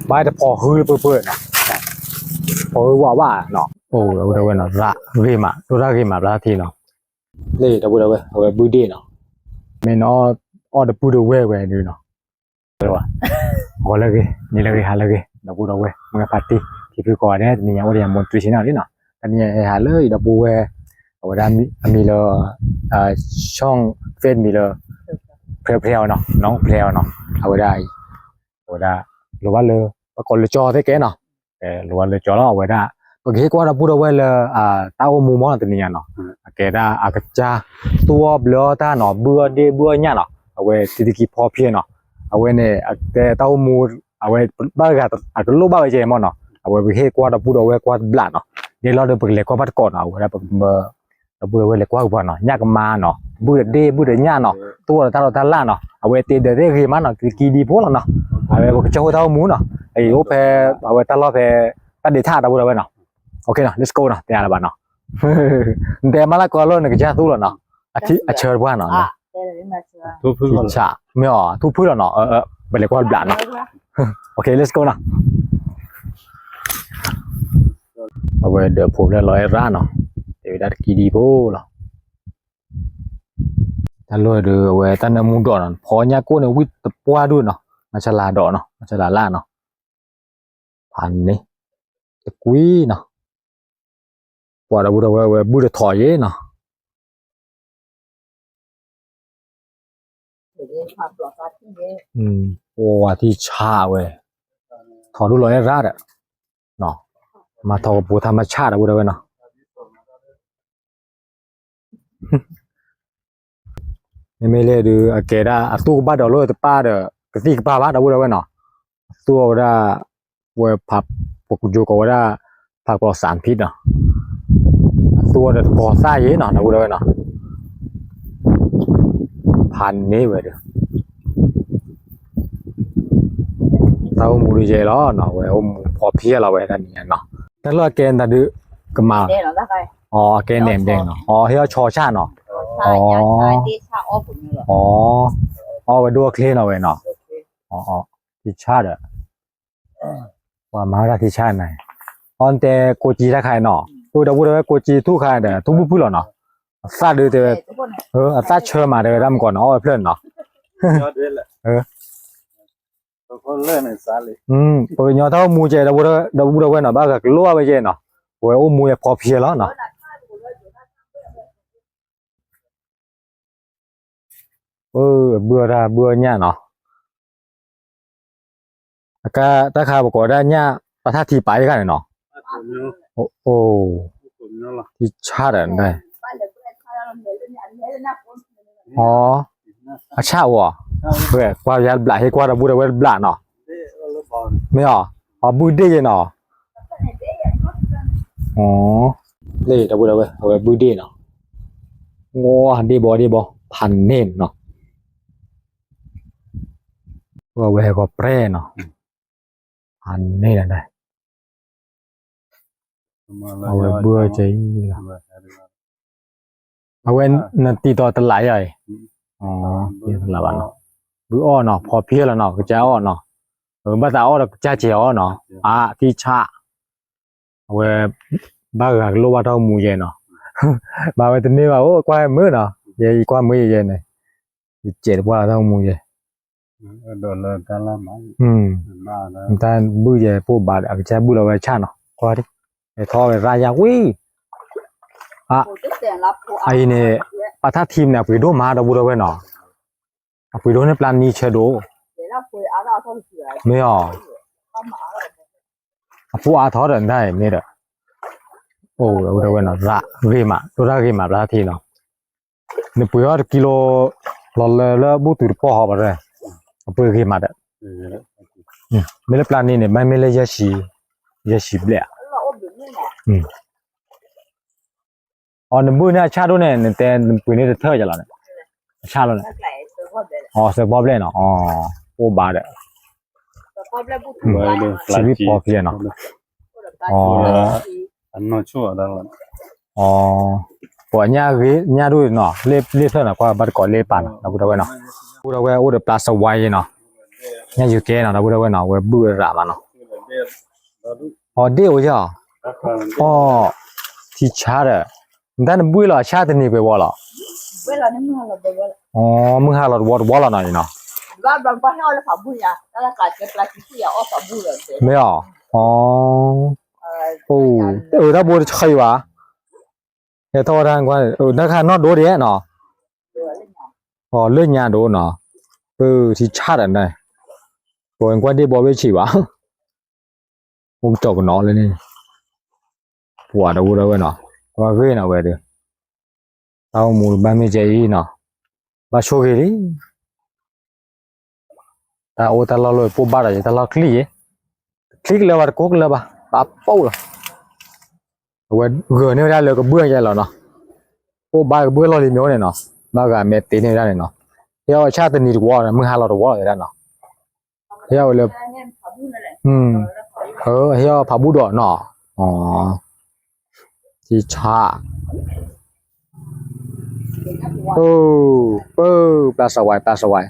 บายแต่พอฮือเปื่อยๆนะพอว่าเนาะโอ้เราเนาะละเรมาตัวละเรมาละทีเนาะนี่ตะบูเว้ยเอาบูดีเนาะแม่นออเดปูเว้ยนี่เนาะว่าโอละเกนี่ละเกหาละเกตะบูเว้ยมึงปาร์ตี้ที่คือก่อนเนี่ยนี่ยังบ่ได้มอนทรีซินาลิเนาะตอนนี้หาเลยตะบูเว้ยเอาได้มีเลยช่องเฟซมีเลยเพลวๆเนาะน้องเพลวเนาะเอาได้หรือว่าเลยปรากฏเลยจอได้แกเนาะหรือว่าเลยจอแล้วเอาไว้ได้ปกติกว่าเราพูดเอาไว้เลยตามูมอตัวนี้เนาะแกได้อากาศตัวเบลอตาเนาะเบื่อเนี่ยเนาะเอาไว้ติดกี่พอเพียเนาะเอาไว้เนี่ยแต่ตามูเอาไว้บ้ากันอาจจะรู้บ้าไปเจมอนเนาะเอาไว้ปกติกว่าเราพูดเอาไว้กว่าบลัดเนาะเนี่ยเราเดินไปเล็กกว่าบัดก่อนเอาไว้เราพูดเอาไว้เล็กกว่าบ้านเนาะยากมาเนาะเบื่อเนี่ยเนาะตัวตาล่าเนาะเอาไว้ตีเด็กๆมันเนาะกี่ดีพวกเนาะเอาไว้บอกเจ้าเท่ามูเนาะไอ้โอเพเอาไว้ตลอดเพตัดเดท่าตะบูเอาไว้เนาะโอเคเนาะ let's go เนาะแต่ละบ้านเนาะแต่มาละก็โลนึกจะตู้แล้วเนาะอาเชิญว่าเนาะทุพื้นชาไม่อ๋อทุพื้นแล้วเนาะไปเลยก็บลัดเนาะโอเค let's go เนาะเอาไว้เดี๋ยวผมได้100ร้านเนาะเดี๋ยวได้กี่ดีโพเนาะถ้าเลยเดี๋ยวไว้ตั้งแต่มุดเนาะพอเนี่ยกูเนี่ยวิตปัวด้วยเนาะมาฉลาดเนาะมาฉลาดล่าเนาะพันนี่ตะกุยเนาะปอดบุดเว้ยบุดถอยเนาะโอ้ว่าที่ชาเว้ยถอดดูร้อยราดอ่ะเนาะมาถอดปูธรรมชาติบุดเว้ยเนาะไม่เลยดูเกด้าตู้บ้านเดอเลยตะป้าเด้อกะติกป้าบ้านบุดเว้ยเนาะตัวได้เว้ยผับปกอยู่ก็ว่าผักปลอดสารพิษเนาะตัวเด็ดก่อซ่าเยอะเนาะนะกูเลยเนาะพันนี้เว้ยเด้อเต้ามูดีเจล้อเนาะเว้ยพอเพี้ยเราเว้ยนั่นเนี่ยเนาะแต่ละเกณฑ์ตาดื้อก็มาอ๋อเกณฑ์แหนมแดงเนาะอ๋อเฮียชอชาเนาะอ๋อไว้ดูเคลียร์เนาะเว้ยเนาะอ๋อที่ชาติอ่ะว่ามาได้ที่ชาติไหนออนแต่โกจีถ้าใครเนาะตัวเดาพูดว่าโกจีทุกใครเด้อทุกผู้เนาะซาดื้อแต่ซาเชิญมาเด้อรำก่อนเนาะเพื่อนเนาะคนเล่นในซาเลยปกติเท่ามูเจเดาพูดว่าเนาะบ้าก็ลัวไปเจเนาะโอ้ยมูยพอเพียแล้วเนาะเบื่อเนี่ยเนาะก็ถ้าข้าบอกว่าได้เนี่ยประทัดทีไปกันเนาะโอ้ที่ชาติได้อ๋ออาชาติวะเพื่อกว่ายาบลาให้กว่าเราบูดเอาไว้บลาเนาะไม่หรอบูดได้ยังเนาะอ๋อนี่เราบูดเอาไว้บูดได้เนาะโง่ดีบ่พันเน่นเนาะว่าไว้ก็แปรเนาะพันเน่นได้เอาไว้เบื่อใจเอาไว้นาตีต่อตะไหลใหญ่อ๋อตีตะไหลเนาะบื้ออ้อเนาะพอเพี้ยแล้วเนาะก็จะอ้อเนาะบ้าตาอ้อแล้วจะเจียวเนาะที่ชาเอาไว้บ้าก็รู้ว่าเท่ามูเย็นเนาะมาไว้ตรงนี้ว่าโอ้กว่ามือเนาะเย็นกว่ามือเย็นเลยเจ็ดว่าเท่ามูเย็นโดนเลยกันละมั้งมาแล้วแต่บื้อเย็นพวกบาดอาจจะบื้อเราไว้ชาเนาะกว่าดิไอ้ท่อไอ้รายาวิไอ้เนี่ยปัททีมเนี่ยไปดูมาเราบูเราไว้เนาะไปดูในปลานีเชโดไม่อ๋อผู้อาทอดได้เนี่ยเด้อโอ้เราไว้เนาะเรมาตัวเรมาปลาทีเนาะเนี่ยปุยว่ากิโลหล่อเลยบุตรพ่อหอบอะไรปุยเรมาเด้อไม่เลยปลานีเนี่ยไม่เลยยาชีเปล่าอ๋อหนึ่งบุญเนี่ยชาดูเนี่ยแต่ปุยเนี่ยเท่าจะหรอเนี่ยชาแล้วเนี่ยอ๋อเสือบอบเล่นเนาะอ๋อโอ้บาเด้อชีวิตพอเพียงเนาะอ๋ออันนั้นชั่วแล้วอ๋อปวดเนี่ยดูเนาะเล่เท่าน่ะกว่าบัดก่อนเล่ปันเราพูดเอาไว้เนาะพูดเอาไว้โอ้เดปลาสวายเนาะ nhà yêu kia nào đâu đâu nào về bữa ra mà nó Đó điều chứ các bạn thì cha đấy nên bữa là cha thì về bỏ là Bây giờ nó mưa là bây giờมึงหาเราbỏ là này nó và bằng bao nhiêu là phạm bùi à đó là cả cái plastic kia ở phạm bùi rồi ไม่อ๋อถ้าบัวใครวะเฮ้ยโทษทางว่านะคะนอดโดดเนี่ยเนาะเรื่องงานโดเนาะที่ชาติอันใดบ่en กว่าที่บ่ไปฉีวะวงจบเนาะเลยนี่ผัวดาวเว้ยเนาะว่าเว้ยเนาะเว้ยเด้อตาวหมู่บ้านไม่ใจเนาะบ่โชเกดิตาโอตาลอเลยปุ๊บบ่ได้ตาลอคลิกแล้วว่าโกกแล้วบ่ปะเป้าล่ะเว้ยเกือเนี่ยได้เลยก็เบื่อใจแล้วเนาะปุ๊บบ่ก็เบื่อลอลิเมียวเนี่ยเนาะบ่ก็แม่ตีเนี่ยได้เนาะเฮาชาตินี่ดีกว่ามึงหาเราตัวได้เนาะเฮาเลยเฮาผาบุดเนาะที่ชาปลาสวาย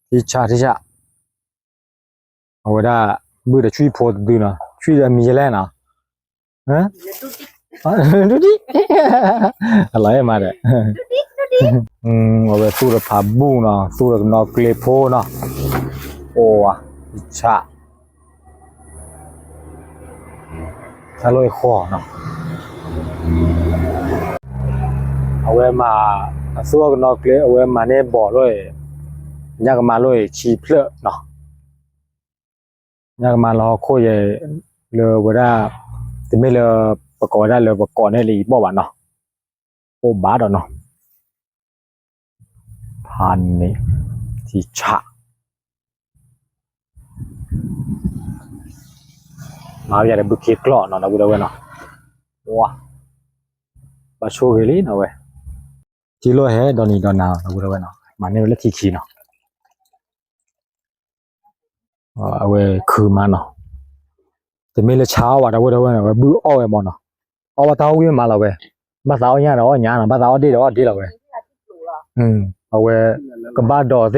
ที่ชาเอาไว้ได้มื้อได้ช่วยพอดูเนาะช่วยได้มีแล้วนะฮะดูดิอะไรมาเด้เอาไว้สู้กับผาบุเนาะสู้กับนอกเกลโพเนาะโอ้อ่ะที่ชาถ้าลอยคอเนาะเอาไว้มาสู้กับนอกเกลเอาไว้มาในบ่อเลยยากมาเลยชีเพลอเนาะยากมารอโคยเลอบ่ได้แต่ไม่เลอประกอบได้เลยประกอบได้ลีบ่ว่าเนาะโอบาดเนาะพันนี่ที่ชะมาอย่าได้บุกเกกลอเนาะนะบ่ได้เว้ยเนาะว้าบาโชเกลีเนาะเว้ยจิโลเฮดอนี่ดอนานะบ่ได้เว้ยเนาะมาเนี่ยละขี้เนาะเอาไว้คือมาเนาะแต่ไม่ละเช้าว่ะดาวเว้ยเนาะบื้ออ้อไว้หมดเนาะเอาว่าตาวิ่งมาแล้วเว้ยมาตาเนี่ยเนาะญาเนาะมาตาดีแล้วแล้วเว้ยเอาไว้ก็บาดอเซ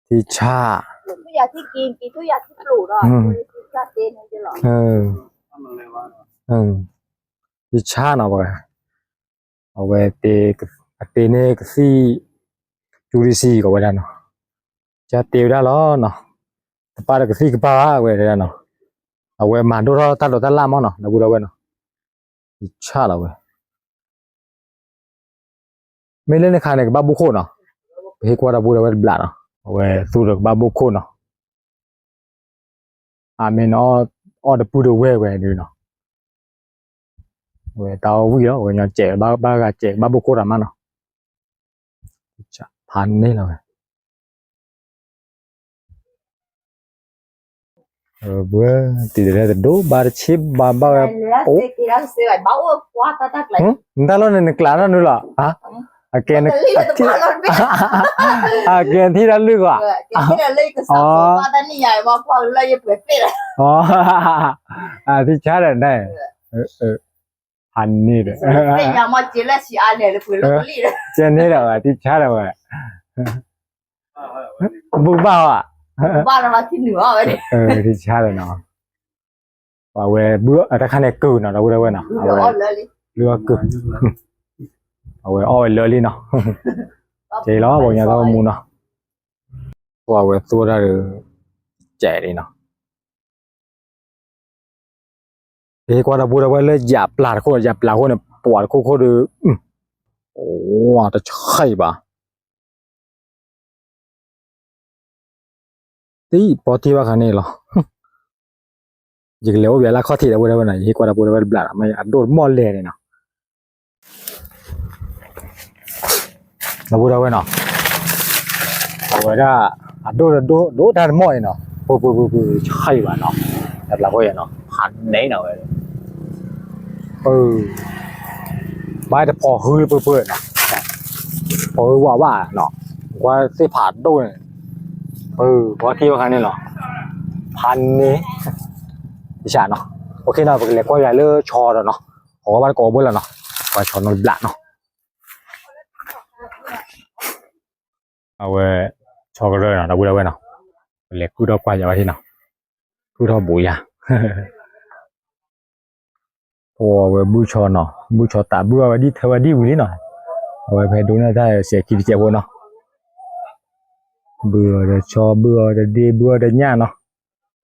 ที่ชาทุกอย่างที่กินทุกอย่างที่ปลูกเนาะที่ชาเต้นนี่หรอที่ชาเนาะเว้ยเอาไว้เตเนกซี่จูริซี่ก็ไว้ได้เนาะจะเตียวได้แล้วเนาะปาดก็ซี่ก็ปาไว้ได้เนาะเอาไว้มาดูเราตัดล่ามเนาะนะบูเราเว้ยเนาะที่ชาแล้วเว้ยไม่เล่นในคาเนี่ยบาบุโคเนาะเฮกว่าเราบูเราเว้ยบลาเนาะเอาไว้สู้กับบาบุโคเนาะเมนออเดปูดเว้ยดูเนาะเว้ยตาวิ่งแล้วเว้ยเนี่ยเจ๊บาก็เจ๊บาบุโครามาเนาะจะพันนี่เลยเว้ยตีเดือดดูบาร์ชิบบาโอ้ที่เราเสียบ้าว่าตัดเลยนั่นแล้วเนี่ยกลางนั่นนู่นล่ะฮะเกณฑ์ที่นั่นลึกอ่ะที่นั่นลึกก็สาวว่าแต่นี่ใหญ่ว่าพอเราจะเปิดเปิดที่ชาร์จได้พันนี่เลยเป็นยังมาเจริญชีอันเนี่ยเลยเปิดลูกลี่เลยเจนนี่แหละที่ชาร์จเลยบุกบ้าอ่ะบ้านเราที่เหนือไปดิที่ชาเลยเนาะว่าเว้ยเบื่อแต่คันเนี่ยกูเนาะเราเว้ยเนาะเอาเว้ยเรือกูเอาเว้ยอ้อยเลยลี่เนาะเจ๋ล้อบอกอย่างเรามูเนาะว่าเว้ยตัวได้แจ๋ดีเนาะเฮ้ยกว่าเราบูเราเว้ยเลยหยาบปลาโคตรหยาบปลาโคตรเนี่ยปวดโคตรโอ้แต่ใช่ป่ะที่ปอที่ว่าคันนี้เหรออย่างเลี้ยวเวลาข้อที่เราบูได้วันไหนที่กว่าเราบูได้วันบลาไม่อัดโดดมอลเลยเนาะเราบูได้วันเนาะเอาไว้ได้อัดโดดได้มอยเนาะปุ๊บใช่ป่ะเนาะแต่เราก็อย่างเนาะหันไหนเนาะบ้านแต่พอฮือเปื่อยเนาะพอว่าเนาะว่าเสียผ่านโดนเพราะที่ว่าคันนี้เนาะพันนี้ดิฉันเนาะโอเคเนาะเป็นเล็กว่าใหญ่เลือชอแล้วเนาะของบ้านโกบุ้นแล้วเนาะว่าชอนนบละเนาะ เอาไว้ชอกเลยเนาะตะบูได้เว้ยเนาะเล็กกูดอกกว่าอย่าว่าที่เนาะกูดอกบูยาโอ้เว้ยบูชอเนาะบูชอตาบูว่าดิเทวดีบุลีเนาะเอาไว้ไปดูน่าได้เสียคิดเจ็บบ่เนาะเบื่อจะชอเบื่อจะดีเบื่อจะย่าเนาะ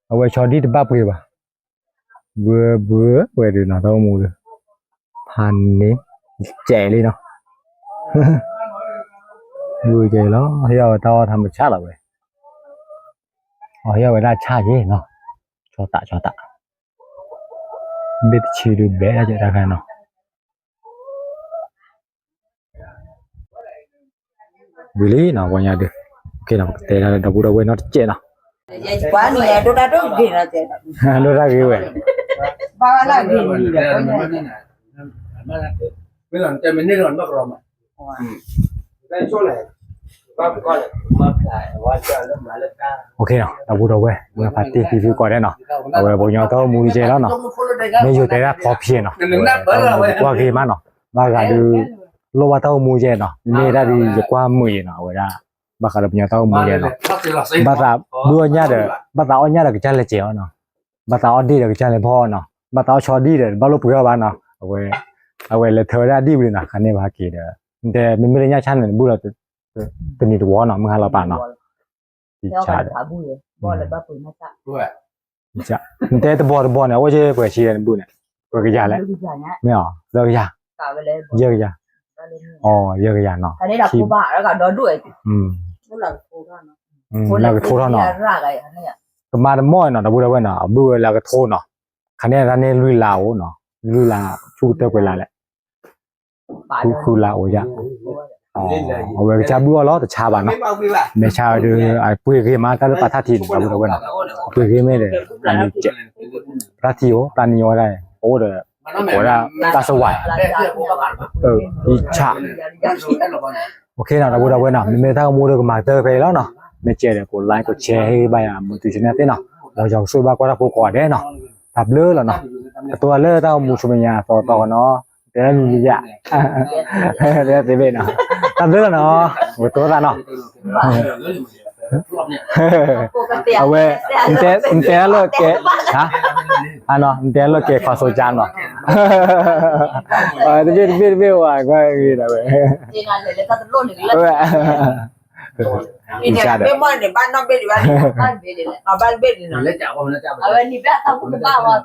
เอาไว้ชอดีตะบ้าเปบ่เบื่อเว้ยดิเนาะตะมูเลยพันนี้แจ๋เลยเนาะ vui chơi nó hiểu tao thầm chat là vậy hiểu vậy là chat gì nó cho tạ biết chỉ được bé ra chơi ra cái nó vì lý nó qua nhà được cái nào tệ là đâu đâu quên nó chết nó quá nè tôi đã rất gì là chết nó ra cái vậy ba là gì là bây giờ chơi mình đi rồi bắt rồi mà cái số này có coi mất lại qua chơi lớp lại lớp ca ok nào đâu đâu quên vừa phát đi review coi đấy nó rồi bộ nhau tao mua chơi đó nó bây giờ tệ là pop tiền nó qua game nó và cả đi lô ba tao mua chơi nó nên ra đi qua 10 nó rồi ra bắt cả bộ nhau tao mua chơi nó bắt ra đua nhá để bắt tao nhá là cái chân là chéo nó bắt tao đi là cái chân là po nó bắt tao cho đi để bao lúc bữa ba nó rồi là thời ra đi bên nào khán này bà kì đểแต่มันไม่ได้ย่าชั้นเลยบุเราตัวนี้ตัวเนาะมึงหาเราป่าเนาะอีชา บ่เลยบ่ปุ๋ยมาจ้ะ ด้วย อีชาแต่ตัวบ่เนี่ยว่าจะเปิดชีเนี่ยบุเนี่ยเปิดกระยาแล้วไม่อ๋อเลิกยาก ะไปเลย เยอะกระยาอ๋อเยอะกระยาเนาะ อันนี้เราคูบ้าแล้วก็ดอด้วย นั่นแหละโทรเนาะแล้วก็โทรเนาะ รากไอ้อันนี้ ก็มาม้อยเนาะตะบุได้เว้เนาะบุแล้วก็โทรเนาะคันนี้ท่านนี่ลุยลาวเนาะลุยลาชูเตไปลาแหละคือลาวจ้ะอ๋อเอาไว้จะบัวล้อแต่ชาบ้านเนาะไม่ชาดูไอ้ปุ้ยคือมาก็ปะทะทีนตะบุได้เว้เนาะปุ้ยคือไม่ได้อันนี้เจ็บปะทิโอปานิโอได้โอ้เด้อโอ้ละตาสวายอีชาโอเคเนาะตะบุได้เว้เนาะไม่ถ้ามูเด้ก็มาเตอร์ไปแล้วเนาะไม่เจอเด้กดไลค์กดแชร์ให้ใบอ่ะมื้อตุชแนลเนาะเราจะช่วยบ้าก็ได้กดได้เนาะทับเลือแล้วเนาะตัวเลือเต้ามูชุมยาต่อเนาะแต่ละมียะเดี๋ยวสิเว้เนาะทับเลือเนาะโอ้ตัวละเนาะเอาไว้อินเตเลิกแกฮะอ่ะเนาะอินเตเลิกแกขอโซจานเนาะเดี๋ยวเว้ว่าก็อีได้เว้ จริงอ่ะเลยก็ตะโลนึงเลยนี่เนี่ยไม่มันเนี่ยบ้านนอกเบ็ดบ้านเบ็ดเลยเอาบ้านเบ็ดนี่เนาะ lấy chảo không lấy chảo เอาไว้นี่แบบทำกูบ้าว่า